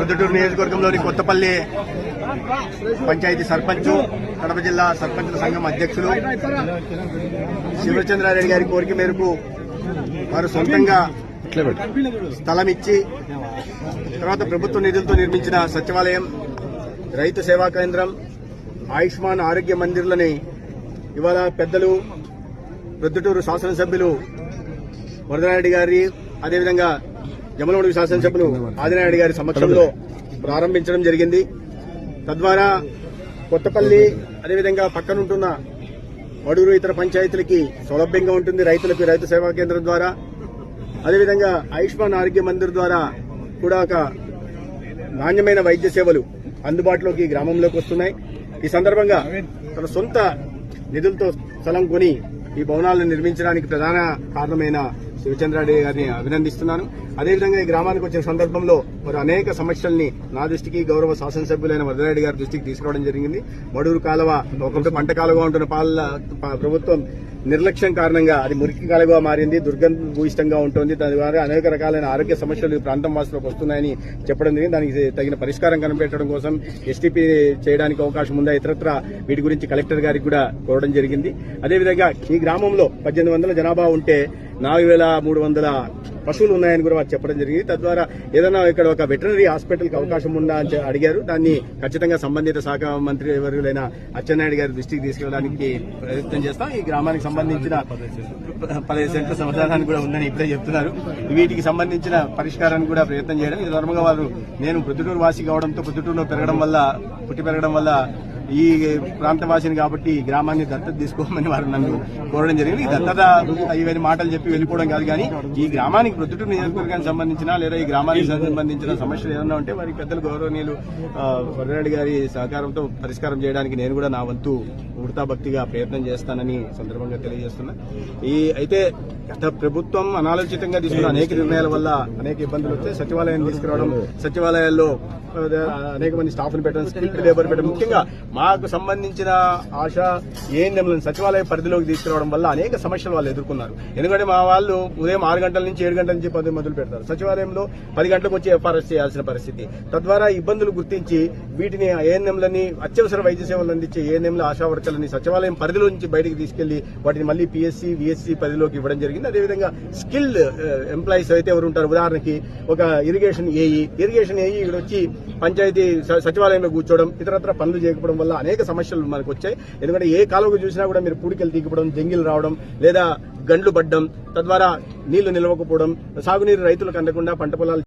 ప్రొద్దుటూరు నియోజకవర్గంలోని కొత్తపల్లి పంచాయతీ సర్పంచ్, కడప జిల్లా సర్పంచుల సంఘం అధ్యక్షులు శివచంద్రారెడ్డి గారి కోరిక మేరకు వారు సొంతంగా స్థలం ఇచ్చి తర్వాత ప్రభుత్వ నిధులతో నిర్మించిన సచివాలయం, రైతు సేవా కేంద్రం, ఆయుష్మాన్ ఆరోగ్య మందిర్లని ఇవాళ పెద్దలు ప్రొద్దుటూరు శాసనసభ్యులు వరదరారెడ్డి గారి, అదేవిధంగా జమలమడుగు శాసనసభ్యులు ఆదినారెడ్డి గారి సమక్షంలో ప్రారంభించడం జరిగింది. తద్వారా కొత్తపల్లి అదేవిధంగా పక్కనుంటున్న వడూరు ఇతర పంచాయతీలకి సౌలభ్యంగా ఉంటుంది. రైతులకు రైతు సేవా కేంద్రం ద్వారా, అదేవిధంగా ఆయుష్మాన్ ఆరోగ్య మందిర్ ద్వారా కూడా ఒక నాణ్యమైన వైద్య సేవలు అందుబాటులోకి గ్రామంలోకి వస్తున్నాయి. ఈ సందర్భంగా తన సొంత నిధులతో స్థలం కొని ఈ భవనాలను నిర్మించడానికి ప్రధాన కారణమైన శివచంద్రారెడ్డి గారిని అభినందిస్తున్నాను. అదేవిధంగా ఈ గ్రామానికి వచ్చిన సందర్భంలో మరి అనేక సమస్యల్ని నా దృష్టికి గౌరవ శాసనసభ్యులైన వరదరారెడ్డి గారి దృష్టికి తీసుకురావడం జరిగింది. మడూరు కాలువ ఒకప్పుడు పంట కాలువగా ఉంటున్న ప్రభుత్వం నిర్లక్ష్యం కారణంగా అది మురికి కాలువగా మారింది, దుర్గంధ భూయిష్టంగా ఉంటుంది. దాని ద్వారా అనేక రకాలైన ఆరోగ్య సమస్యలు ఈ ప్రాంతం వాసులకు వస్తున్నాయని చెప్పడం జరిగింది. దానికి తగిన పరిష్కారం కనిపెట్టడం కోసం ఎస్టీపీ చేయడానికి అవకాశం ఉందా, ఇతరత్ర వీటి గురించి కలెక్టర్ గారికి కూడా కోరడం జరిగింది. అదేవిధంగా ఈ గ్రామంలో 1800 జనాభా ఉంటే 4300 పశువులు ఉన్నాయని కూడా వారు చెప్పడం జరిగింది. తద్వారా ఏదైనా ఇక్కడ ఒక వెటనరీ హాస్పిటల్కి అవకాశం ఉందా అని అడిగారు. దాన్ని ఖచ్చితంగా సంబంధిత శాఖ మంత్రి వర్యులైన అచ్చెన్నాయుడు గారి దృష్టికి తీసుకెళ్లడానికి ప్రయత్నం చేస్తాం. ఈ గ్రామానికి సంబంధించిన 15 సెంట్ల సమాధానాన్ని కూడా ఉందని ఇప్పుడే చెప్తున్నారు. వీటికి సంబంధించిన పరిష్కారానికి కూడా ప్రయత్నం చేయడం. ఈ ధర్మంగా వారు నేను ప్రొద్దుటూరు వాసి కావడంతో ప్రొద్దుటూరులో పుట్టి పెరగడం వల్ల ఈ ప్రాంతవాసిని కాబట్టి ఈ గ్రామాన్ని దత్తత తీసుకోమని వారు నన్ను కోరడం జరిగింది. ఈ దత్తత ఇవన్నీ మాటలు చెప్పి వెళ్ళిపోవడం కాదు, కానీ ఈ గ్రామానికి ప్రొద్దుటూరు నియోజకవర్గానికి సంబంధించిన లేదా ఈ గ్రామానికి సంబంధించిన సమస్యలు ఏమన్నా ఉంటే వారి పెద్దలు గౌరవనీయులు వరదరారెడ్డి గారి సహకారంతో పరిష్కారం చేయడానికి నేను కూడా నా వంతు భక్తిగా ప్రయత్నం చేస్తానని సందర్భంగా తెలియజేస్తున్నా. అయితే గత ప్రభుత్వం అనాలోచితంగా తీసుకున్న అనేక నిర్ణయాల వల్ల అనేక ఇబ్బందులు వచ్చాయి. సచివాలయం తీసుకురావడం, సచివాలయాల్లో అనేక మంది స్టాఫ్ను పెట్టడం, స్కిల్డ్ లేబర్ పెట్టడం, ముఖ్యంగా మాకు సంబంధించిన ఆశ ఏఎన్ఎంలను సచివాలయ పరిధిలోకి తీసుకురావడం వల్ల అనేక సమస్యలు వాళ్ళు ఎదుర్కొన్నారు. ఎందుకంటే మా వాళ్ళు ఉదయం 6 గంటల నుంచి 7 గంటల నుంచి 10 మొదలు పెడతారు. సచివాలయంలో 10 గంటలకు వచ్చి ఎఫ్ఆర్ఎస్ చేయాల్సిన పరిస్థితి. తద్వారా ఇబ్బందులు గుర్తించి వీటిని ఏఎన్ఎంలని, అత్యవసర వైద్య సేవలు అందించే ఏఎన్ఎంల ఆశా వర్కర్లని సచివాలయం పరిధిలో నుంచి బయటకు తీసుకెళ్లి వాటిని మళ్లీ పిఎస్సీ, విఎస్సీ పరిధిలోకి ఇవ్వడం జరిగింది. అదేవిధంగా స్కిల్డ్ ఎంప్లాయీస్ అయితే ఎవరు ఉంటారు, ఉదాహరణకి ఒక ఇరిగేషన్ ఏఈ ఇక్కడ వచ్చి పంచాయతీ సచివాలయంలో కూర్చోవడం, ఇతరత్ర పనులు చేయకపోవడం వల్ల అనేక సమస్యలు మనకు వచ్చాయి. ఎందుకంటే ఏ కాలువకు చూసినా కూడా మీరు పూడికలు తీకపోవడం, జంగిలు రావడం లేదా గండ్లు పడ్డం, తద్వారా నీళ్లు నిలవకపోవడం, సాగునీరు రైతులకు అందకుండా పంట పొలాలు